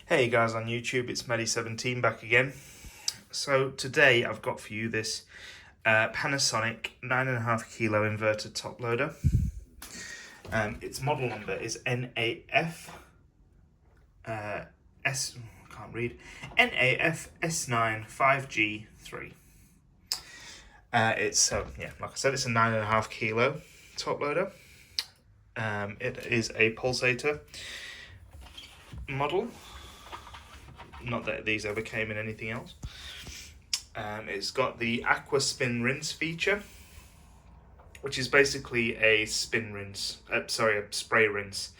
Hey guys on YouTube, it's Medi17 back again. So today I've got for you this Panasonic 9.5 kilo inverter top loader. Its model number is NAF S. Can't read. NAF S9 5G3. It's like I said, it's a 9.5 kilo top loader. It is a pulsator model. Not that these ever came in anything else. It's got the Aqua Spin rinse feature, which is basically a spin rinse. A spray rinse.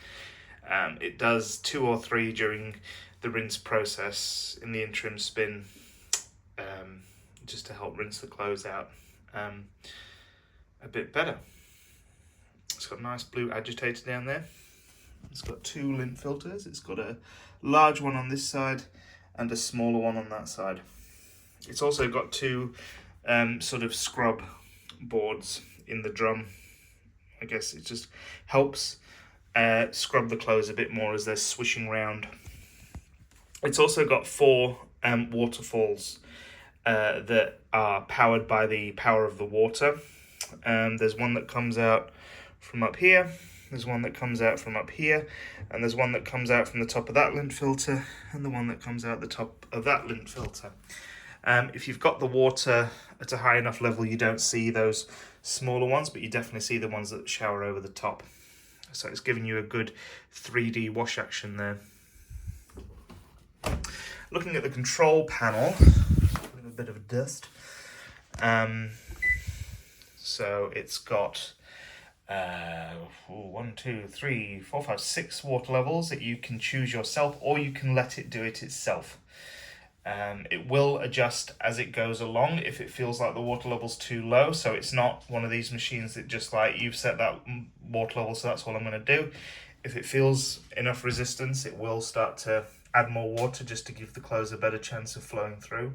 It does 2 or 3 during the rinse process in the interim spin, just to help rinse the clothes out a bit better. It's got a nice blue agitator down there. It's got 2 lint filters. It's got a large one on this side and a smaller one on that side. It's also got 2 sort of scrub boards in the drum. I guess it just helps scrub the clothes a bit more as they're swishing round. It's also got 4 waterfalls that are powered by the power of the water. There's one that comes out from up here. There's one that comes out from up here, and there's one that comes out from the top of that lint filter, and the one that comes out the top of that lint filter. If you've got the water at a high enough level, you don't see those smaller ones, but you definitely see the ones that shower over the top. So it's giving you a good 3D wash action there. Looking at the control panel, a bit of dust. So it's got 1, 2, 3, 4, 5, 6 water levels that you can choose yourself, or you can let it do it itself. It will adjust as it goes along if it feels like the water level's too low. So it's not one of these machines that just like, you've set that water level, so that's all I'm going to do. If it feels enough resistance, it will start to add more water just to give the clothes a better chance of flowing through.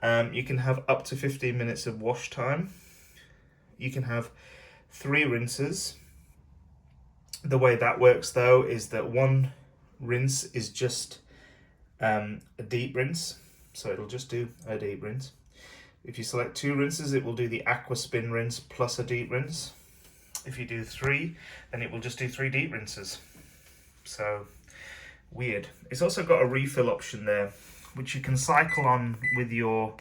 You can have up to 15 minutes of wash time. You can have 3 rinses. The way that works though is that 1 rinse is just a deep rinse, so it'll just do a deep rinse. If you select 2 rinses, it will do the Aqua Spin rinse plus a deep rinse. If you do 3, then it will just do 3 deep rinses. So weird. It's also got a refill option there, which you can cycle on with your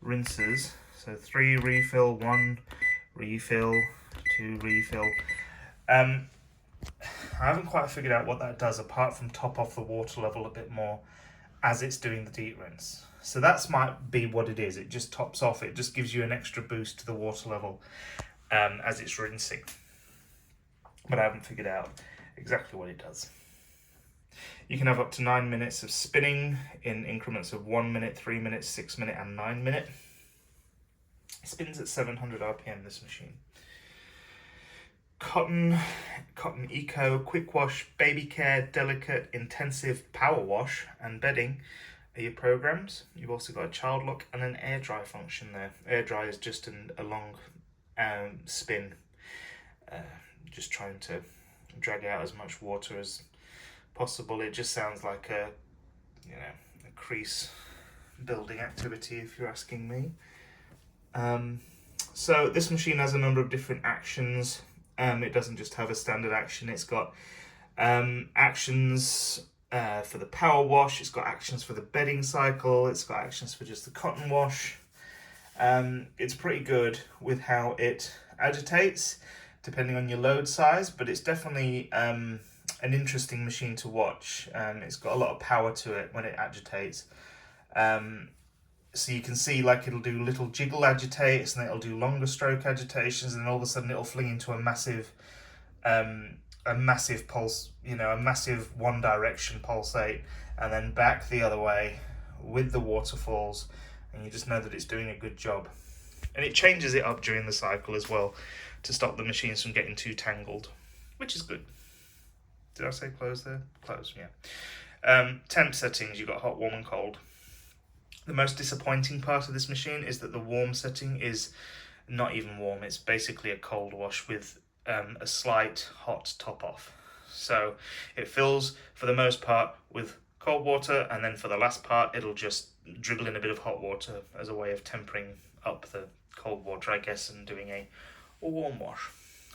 rinses. So 3 refill, 1 refill, 2 refill. I haven't quite figured out what that does apart from top off the water level a bit more as it's doing the deep rinse. So that might be what it is. It just tops off. It just gives you an extra boost to the water level as it's rinsing. But I haven't figured out exactly what it does. You can have up to 9 minutes of spinning in increments of 1 minute, 3 minutes, 6 minute and 9 minute. It spins at 700 RPM, this machine. Cotton Eco, Quick Wash, Baby Care, Delicate, Intensive, Power Wash and Bedding are your programs. You've also got a child lock and an air dry function there. Air dry is just a long spin, just trying to drag out as much water as possible. It just sounds like a crease building activity if you're asking me. So this machine has a number of different actions. It doesn't just have a standard action. It's got actions for the power wash. It's got actions for the bedding cycle. It's got actions for just the cotton wash. It's pretty good with how it agitates, depending on your load size, but it's definitely an interesting machine to watch. It's got a lot of power to it when it agitates. So you can see like it'll do little jiggle agitates, and then it'll do longer stroke agitations, and then all of a sudden it'll fling into a massive pulse, a massive one direction pulsate, and then back the other way with the waterfalls, and you just know that it's doing a good job. And it changes it up during the cycle as well to stop the machines from getting too tangled, which is good. Did I say close there? Close, yeah. Temp settings, you've got hot, warm and cold. The most disappointing part of this machine is that the warm setting is not even warm. It's basically a cold wash with a slight hot top off. So it fills, for the most part, with cold water, and then for the last part it'll just dribble in a bit of hot water as a way of tempering up the cold water, I guess, and doing a warm wash.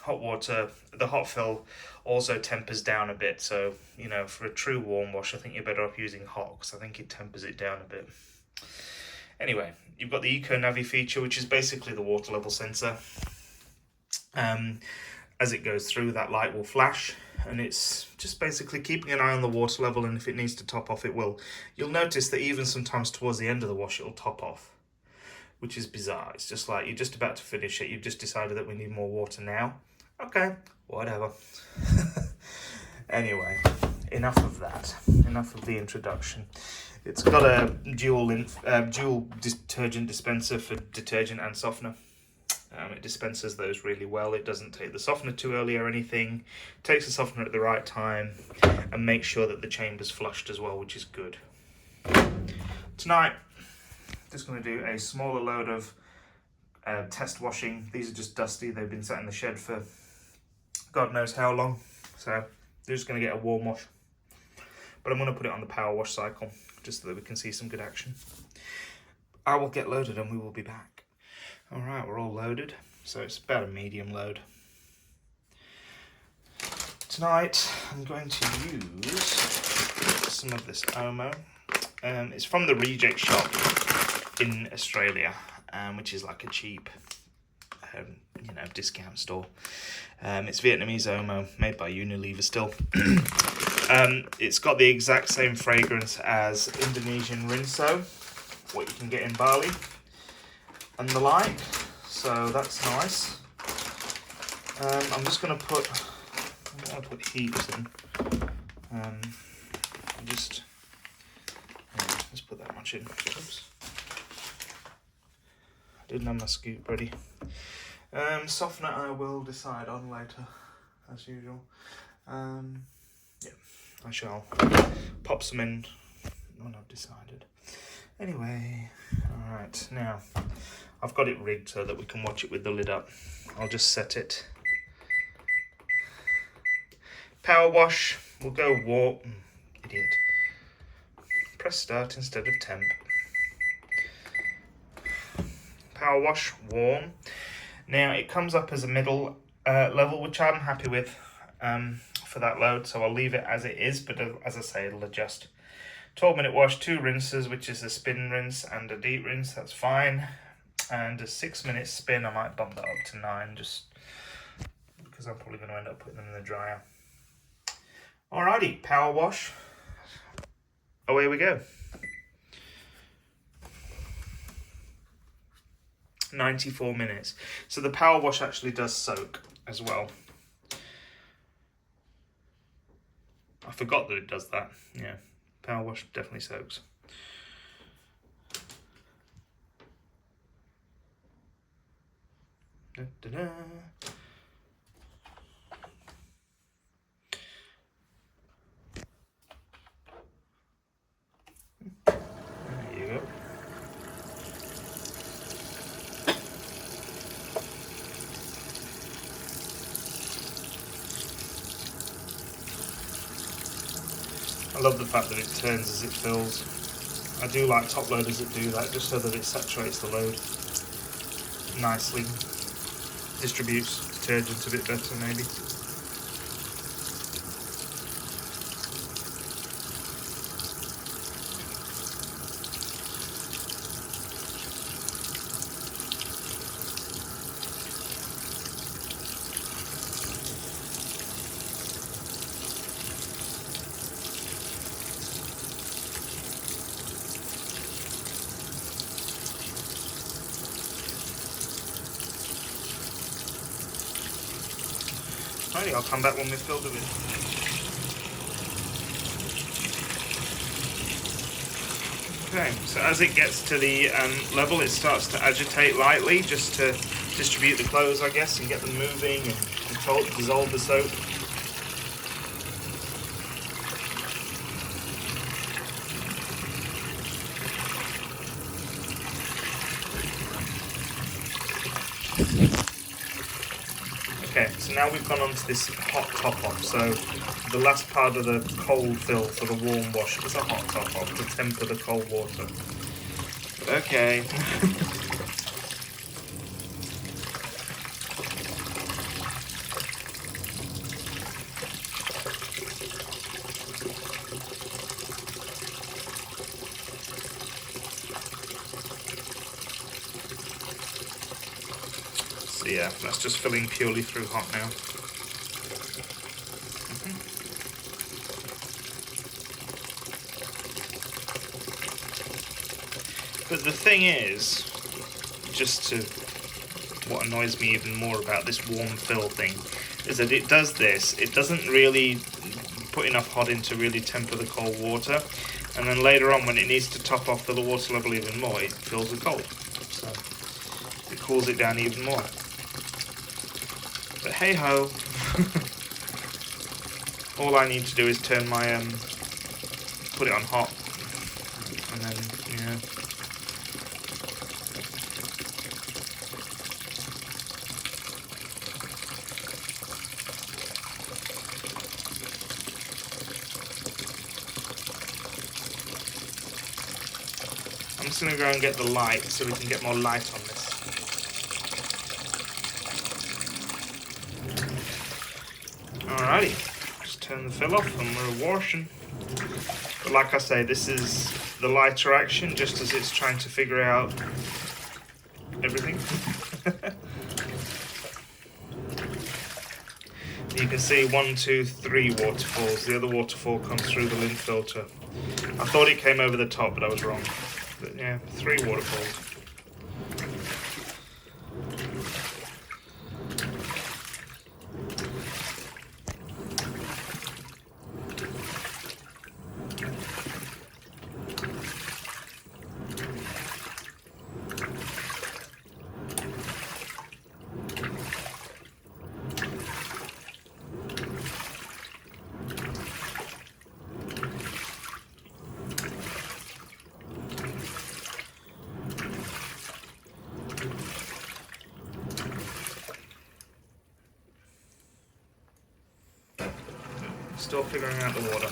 Hot water, the hot fill also tempers down a bit, so you know, for a true warm wash I think you're better off using hot, because I think it tempers it down a bit. Anyway, you've got the Eco Navi feature, which is basically the water level sensor. As it goes through, that light will flash, and it's just basically keeping an eye on the water level, and if it needs to top off, it will. You'll notice that even sometimes towards the end of the wash, it'll top off, which is bizarre. It's just like you're just about to finish it, you've just decided that we need more water now. Okay, whatever. Anyway, enough of that. Enough of the introduction. It's got a dual detergent dispenser for detergent and softener. It dispenses those really well. It doesn't take the softener too early or anything. It takes the softener at the right time and makes sure that the chamber's flushed as well, which is good. Tonight, just going to do a smaller load of test washing. These are just dusty. They've been sat in the shed for God knows how long. So they're just going to get a warm wash. But I'm going to put it on the power wash cycle just so that we can see some good action. I will get loaded and we will be back. Alright, we're all loaded, so it's about a medium load. Tonight I'm going to use some of this Omo. It's from the Reject Shop in Australia, which is like a cheap discount store. It's Vietnamese Omo, made by Unilever still. It's got the exact same fragrance as Indonesian Rinso, what you can get in Bali and the like, so that's nice. I'm just going to put, I don't want to put heaps in, let's put that much in. Oops. I didn't have my scoop ready. Softener I will decide on later, as usual. Yeah, I shall pop some in when I've decided. Anyway, alright, now I've got it rigged so that we can watch it with the lid up. I'll just set it. Power wash, we'll go warm. Idiot. Press start instead of temp. Power wash, warm. Now it comes up as a middle level, which I'm happy with for that load, so I'll leave it as it is, but as I say, it'll adjust. 12-minute wash, 2 rinses, which is a spin rinse and a deep rinse, that's fine. And a 6-minute spin, I might bump that up to 9, just because I'm probably going to end up putting them in the dryer. Alrighty, power wash. Away we go. 94 minutes. So the power wash actually does soak as well. I forgot that it does that, yeah. Power wash definitely soaks. Da, da, da. There you go. I love the fact that it turns as it fills. I do like top loaders that do that, just so that it saturates the load nicely. Distributes detergent a bit better, maybe. Alrighty, I'll come back when we've filled it in. Okay, so as it gets to the level, it starts to agitate lightly, just to distribute the clothes, I guess, and get them moving and dissolve the soap. Okay, so now we've gone on to this hot top off. So the last part of the cold fill for the warm wash is a hot top off to temper the cold water. But okay. So yeah, that's just filling purely through hot now. But the thing is, just to what annoys me even more about this warm fill thing, is that it does this. It doesn't really put enough hot in to really temper the cold water, and then later on when it needs to top off the water level even more, it fills with cold. So it cools it down even more. But hey ho, all I need to do is turn my put it on hot, and then yeah. I'm just going to go and get the light so we can get more light on this. Alrighty, just turn the fill off and we're washing. But like I say, this is the lighter action just as it's trying to figure out everything. You can see 1, 2, 3 waterfalls. The other waterfall comes through the lint filter. I thought it came over the top, but I was wrong. But yeah, 3 waterfalls. Still figuring out the water.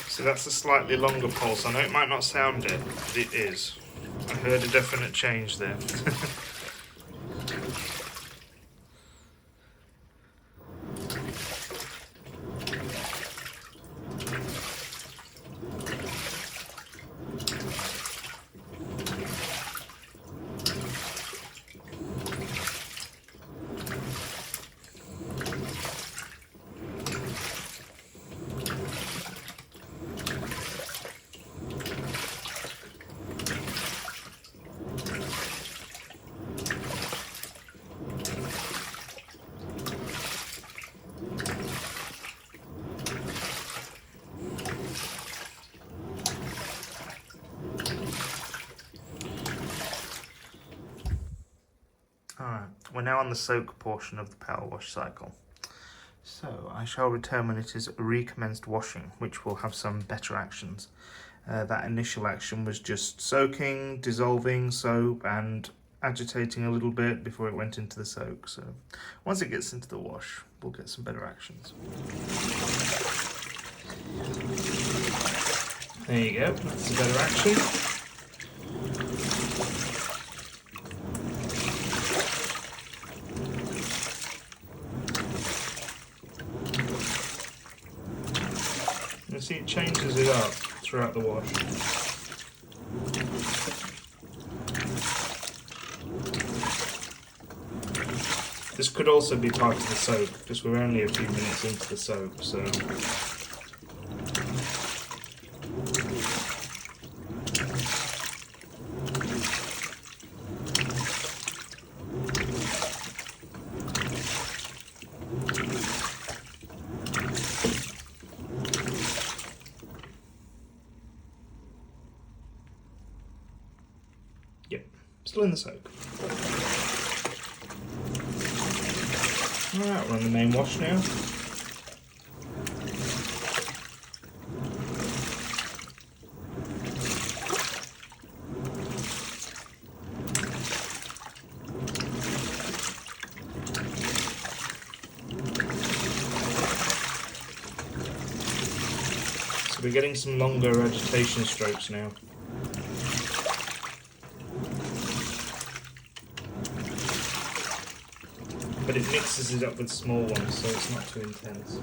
So that's a slightly longer pulse. I know it might not sound it, but it is. I heard a definite change there. Alright, we're now on the soak portion of the power wash cycle. So I shall return when it is recommenced washing, which will have some better actions. That initial action was just soaking, dissolving soap and agitating a little bit before it went into the soak. So once it gets into the wash, we'll get some better actions. There you go, that's a better action. You see it changes it up throughout the wash. could also be part of the soak, just we're only a few minutes into the soak, so... Yep, still in the soak. Alright, we're on the main wash now. So we're getting some longer agitation strokes now. But it mixes it up with small ones, so it's not too intense.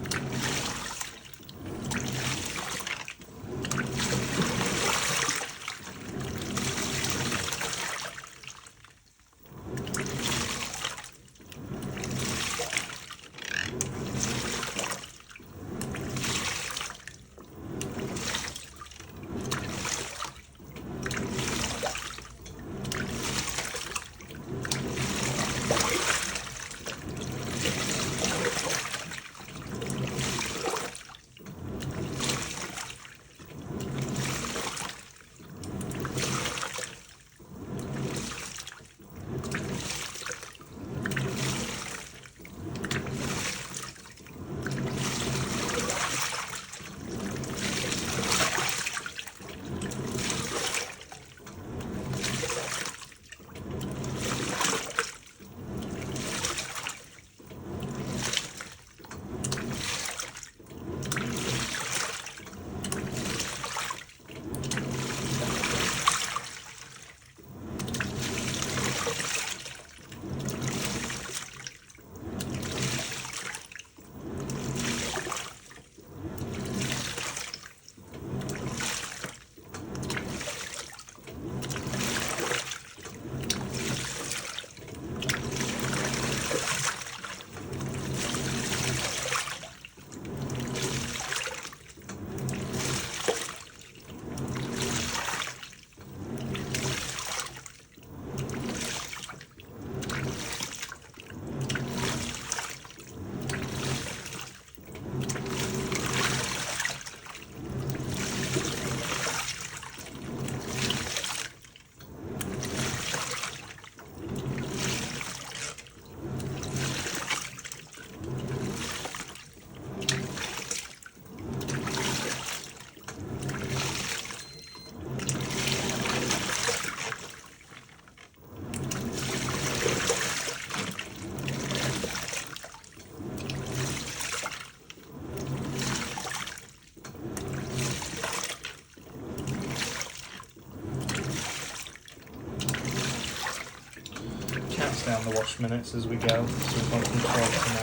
Down the wash minutes as we go, so we've gone from 12 to 9.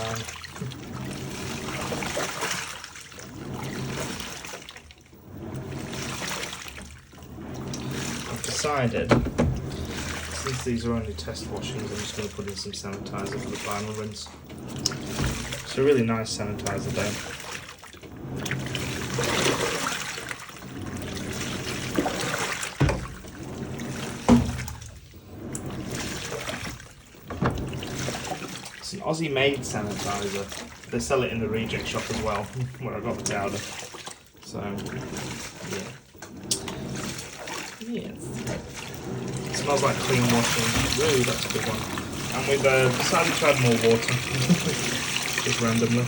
I've decided, since these are only test washings, I'm just going to put in some sanitizer for the final rinse. It's a really nice sanitizer though. It's an Aussie-made sanitizer. They sell it in the reject shop as well, where I got the powder. So, yeah. It smells like clean washing. Really, that's a good one. And we've decided to add more water, just randomly.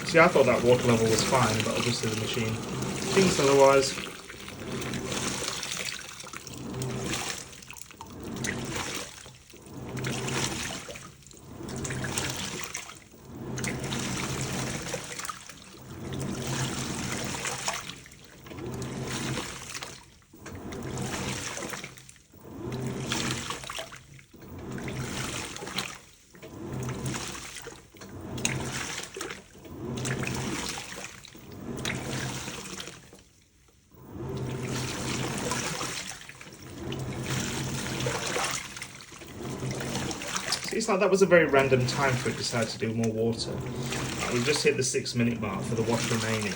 See, I thought that water level was fine, but obviously the machine thinks otherwise. It's like that was a very random time for it to decide to do more water. Right, we've just hit the 6-minute mark for the wash remaining.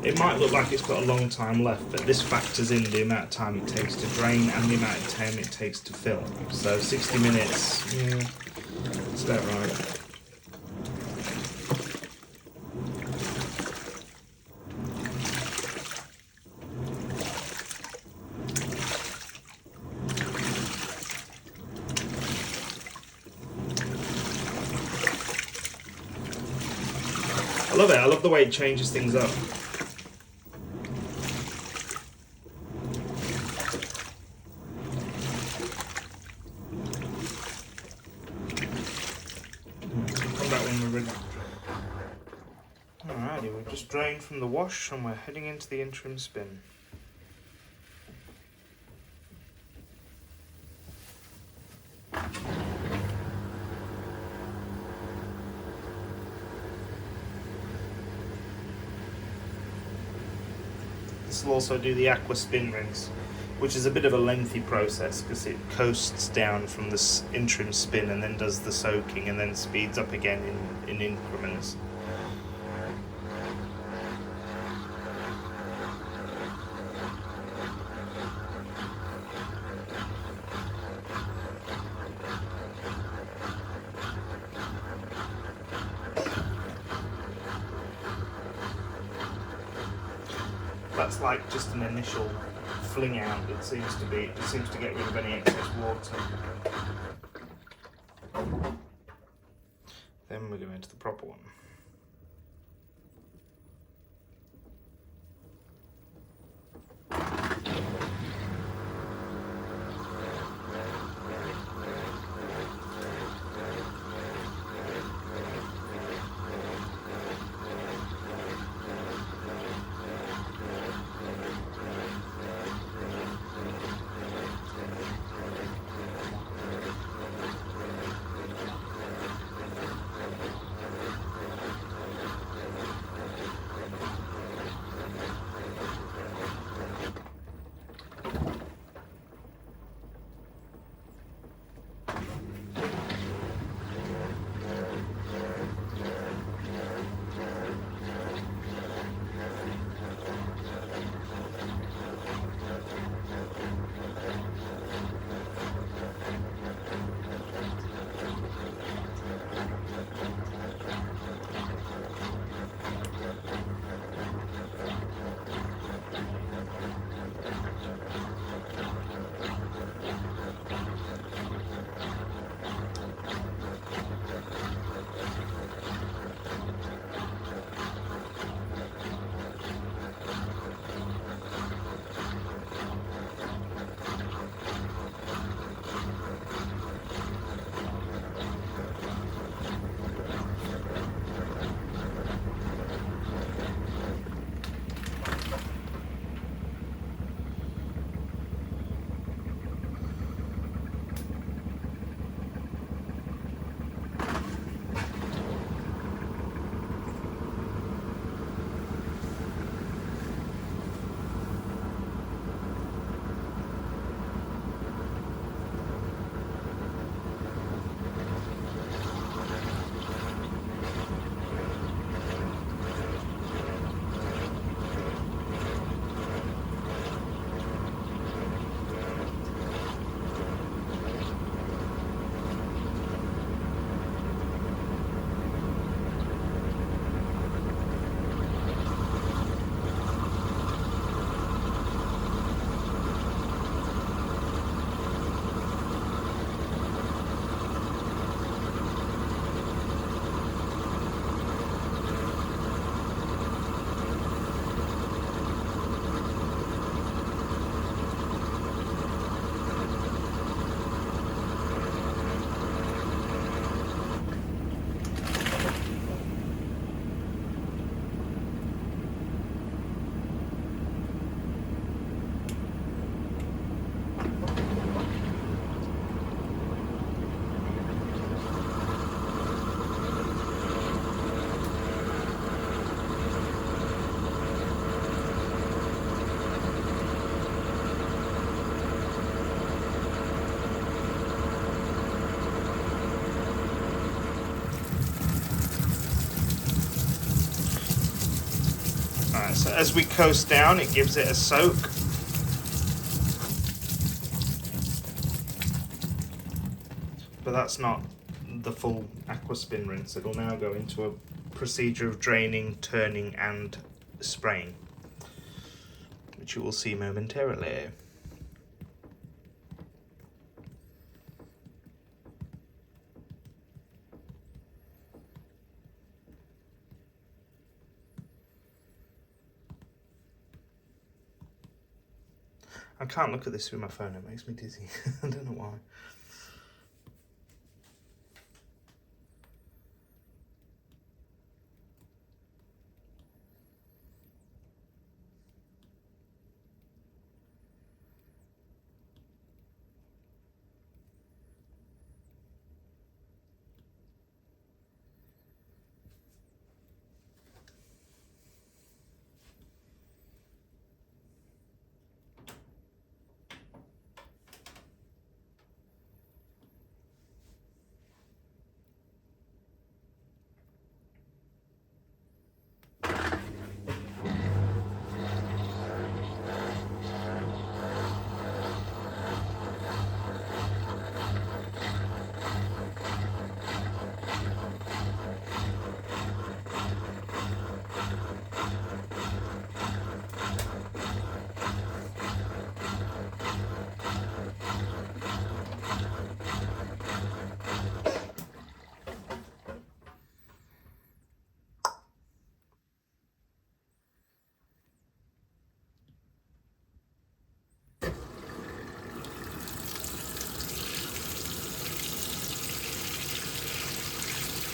It might look like it's got a long time left, but this factors in the amount of time it takes to drain and the amount of time it takes to fill. So 60 minutes, yeah, it's about right. I love it. I love the way it changes things up. Come back when we're ready. Alrighty, we've just drained from the wash and we're heading into the interim spin. This will also do the aqua spin rinse, which is a bit of a lengthy process because it coasts down from this interim spin and then does the soaking and then speeds up again in increments. That's like just an initial fling out, it seems to be. It seems to get rid of any excess water. Then we're going into the proper one. as we coast down, it gives it a soak. But that's not the full aqua spin rinse. It'll now go into a procedure of draining, turning and spraying, which you will see momentarily. I can't look at this with my phone, it makes me dizzy. I don't know why.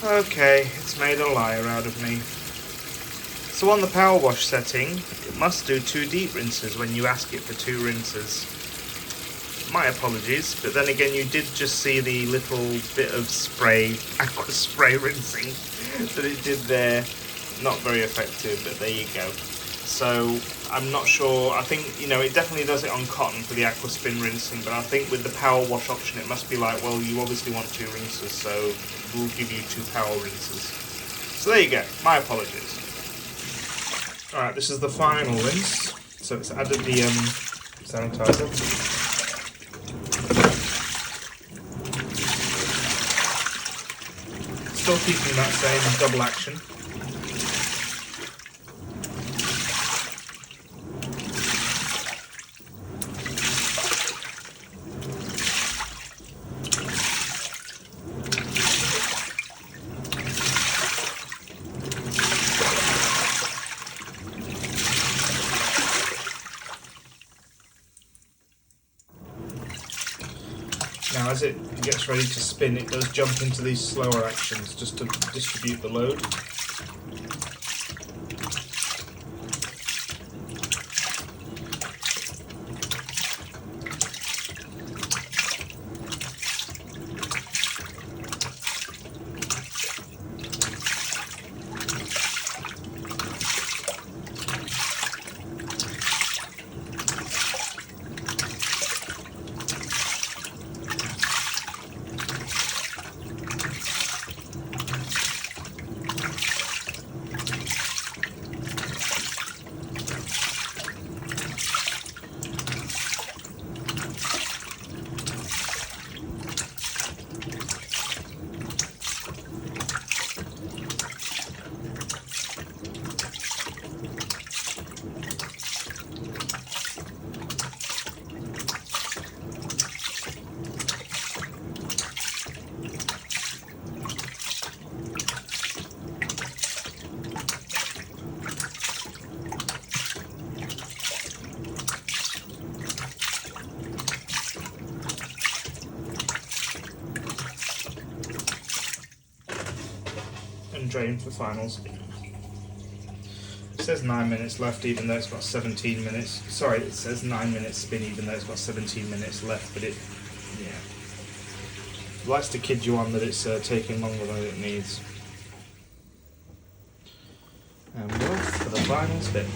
Okay, it's made a liar out of me. So on the power wash setting, it must do 2 deep rinses when you ask it for 2 rinses. My apologies, but then again you did just see the little bit of spray, aqua spray rinsing that it did there. Not very effective, but there you go. So I'm not sure, I think, you know, it definitely does it on cotton for the aqua spin rinsing, but I think with the power wash option it must be like, well, you obviously want 2 rinses, so we'll give you 2 power rinses. So there you go, my apologies. Alright, this is the final rinse, so it's added the sanitizer. Still keeping that same double action. Now as it gets ready to spin, it does jump into these slower actions just to distribute the load. And drain for final spin. It says 9 minutes left even though it's got 17 minutes. Sorry, it says 9 minutes spin even though it's got 17 minutes left, but it, yeah. It likes to kid you on that it's taking longer than it needs. And we're off for the final spin.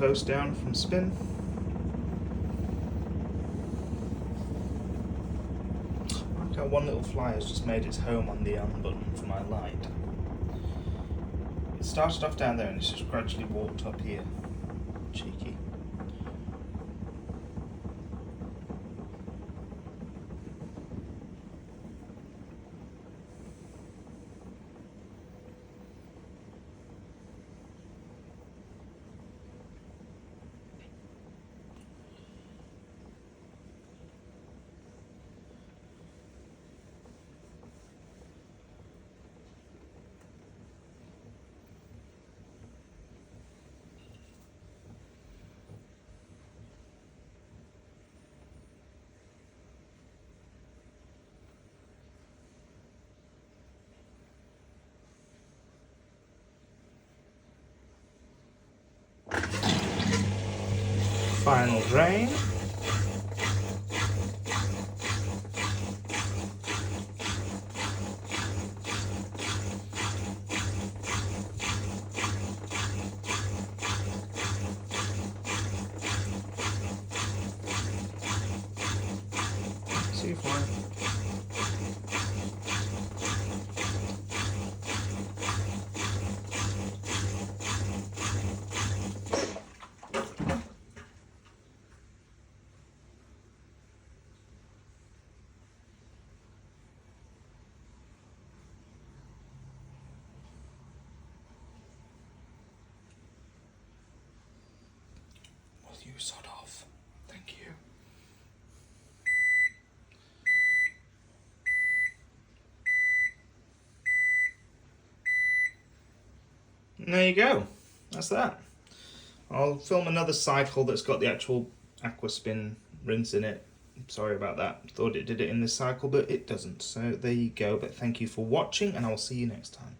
coast down from Spin. Like how one little fly has just made its home on the on button for my light. It started off down there and it's just gradually walked up here. Cheeky. Final drain. See fly. You sod off. Thank you. And there you go. That's that. I'll film another cycle that's got the actual aqua spin rinse in it. Sorry about that. Thought it did it in this cycle, but it doesn't. So there you go. But thank you for watching, and I'll see you next time.